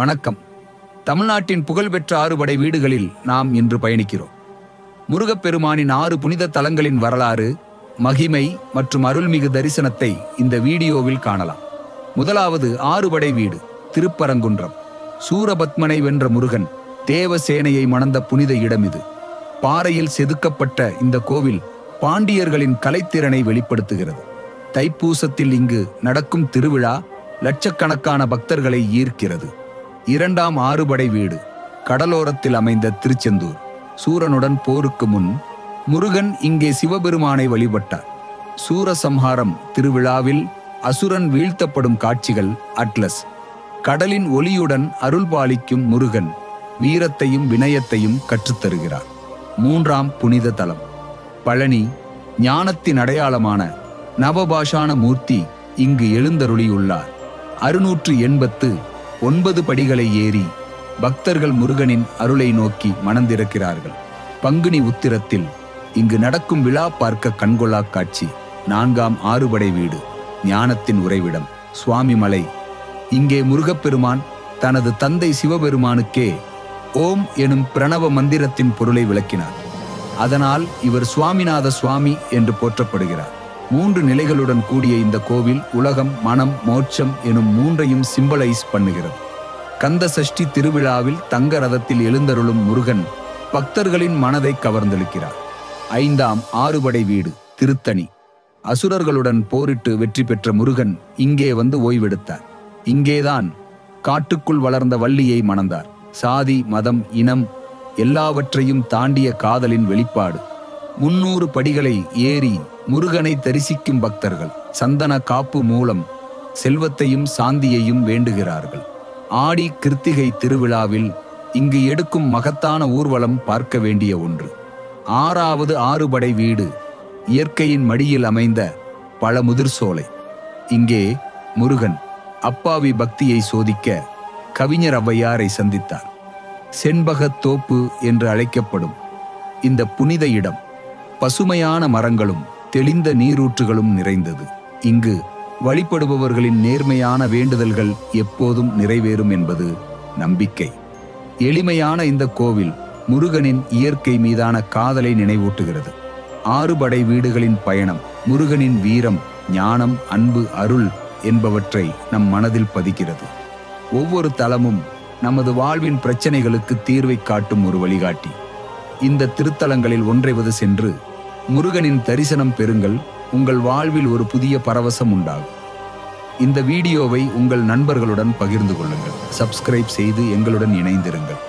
வணக்கம். தமிழ்நாட்டின் புகழ்பெற்ற 6 படை வீடுகளில் நாம் இன்று பயணிக்கிறோம். முருகப்பெருமானின் 6 புனித தலங்களின் வரலாறு, மகிமை மற்றும் அருள்மிகு தரிசனத்தை இந்த வீடியோவில் காணலாம். முதலாவது 6 படை வீடு, திருப்பரங்குன்றம். சூரபத்மனை வென்ற முருகன் தேவசேனையை மணந்த புனித இடம் இது. பாறையில் செதுக்கப்பட்ட இந்த கோவில் பாண்டியர்களின் கலைத்திறனை வெளிப்படுத்துகிறது. தைப்பூசத்தில் இங்கு நடக்கும் திருவிழா லட்சக்கணக்கான பக்தர்களை ஈர்க்கிறது. இரண்டாம் 6 படை வீடு, கடலோரத்தில் அமைந்த திருச்செந்தூர். சூரனுடன் போருக்கு முன் முருகன் இங்கே சிவபெருமானை வழிபட்டார். சூரசம்ஹாரம் திருவிழாவில் அசுரன் வீழ்த்தப்படும் காட்சிகள் அட்லஸ். கடலின் ஒலியுடன் அருள்பாலிக்கும் முருகன் வீரத்தையும் வினயத்தையும் கற்றுத்தருகிறார். மூன்றாம் புனித தலம், பழனி. ஞானத்தின் அடையாளமான நவபாஷான மூர்த்தி இங்கு எழுந்தருளியுள்ளார். 689 படிகளை ஏறி பக்தர்கள் முருகனின் அருளை நோக்கி மனந்திருக்கிறார்கள். பங்குனி உத்திரத்தில் இங்கு நடக்கும் விழா பார்க்க கண்கொள்ளா காட்சி. நான்காம் 6 படை வீடு, ஞானத்தின் உறைவிடம், சுவாமிமலை. இங்கே முருகப்பெருமான் தனது தந்தை சிவபெருமானுக்கே ஓம் எனும் பிரணவ மந்திரத்தின் பொருளை விளக்கினார். அதனால் இவர் சுவாமிநாத சுவாமி என்று போற்றப்படுகிறார். 3 நிலைகளுடன் கூடிய இந்த கோவில் உலகம், மனம், மோட்சம் எனும் 3ஐயும் சிம்பலைஸ் பண்ணுகிறது. கந்த சஷ்டி திருவிழாவில் தங்க ரதத்தில் எழுந்தருளும் முருகன் பக்தர்களின் மனதை கவர்ந்தெழுக்கிறார். ஐந்தாம் 6 படை வீடு, திருத்தணி. அசுரர்களுடன் போரிட்டு வெற்றி பெற்ற முருகன் இங்கே வந்து ஓய்வெடுத்தார். இங்கேதான் காட்டுக்குள் வளர்ந்த வள்ளியை மணந்தார். சாதி, மதம், இனம் எல்லாவற்றையும் தாண்டிய காதலின் வெளிப்பாடு. 300 படிகளை ஏறி முருகனை தரிசிக்கும் பக்தர்கள் சந்தன காப்பு மூலம் செல்வத்தையும் சாந்தியையும் வேண்டுகிறார்கள். ஆடி கிருத்திகை திருவிழாவில் இங்கு எடுக்கும் மகத்தான ஊர்வலம் பார்க்க வேண்டிய ஒன்று. ஆறாவது 6 படை வீடு, இயற்கையின் மடியில் அமைந்த பழமுதிர் சோலை. இங்கே முருகன் அப்பாவி பக்தியை சோதிக்க கவிஞர் ஔவையாரை சந்தித்தார். செண்பகத் தோப்பு என்று அழைக்கப்படும் இந்த புனித இடம் பசுமையான மரங்களும் தெளிந்த நீரூற்றுகளும் நிறைந்தது. இங்கு வழிபடுபவர்களின் நேர்மையான வேண்டுதல்கள் எப்போதும் நிறைவேறும் என்பது நம்பிக்கை. எளிமையான இந்த கோவில் முருகனின் இயற்கை மீதான காதலை நினைவூட்டுகிறது. 6 படை வீடுகளின் பயணம் முருகனின் வீரம், ஞானம், அன்பு, அருள் என்பவற்றை நம் மனதில் பதிக்கிறது. ஒவ்வொரு தலமும் நமது வாழ்வின் பிரச்சனைகளுக்கு தீர்வை காட்டும் ஒரு வழிகாட்டி. இந்த திருத்தலங்களில் ஒன்றைவது சென்று முருகனின் தரிசனம் பெறுங்கள். உங்கள் வாழ்வில் ஒரு புதிய பரவசம் உண்டாகும். இந்த வீடியோவை உங்கள் நண்பர்களுடன் பகிர்ந்து கொள்ளுங்கள். சப்ஸ்கிரைப் செய்து எங்களுடன் இணைந்திருங்கள்.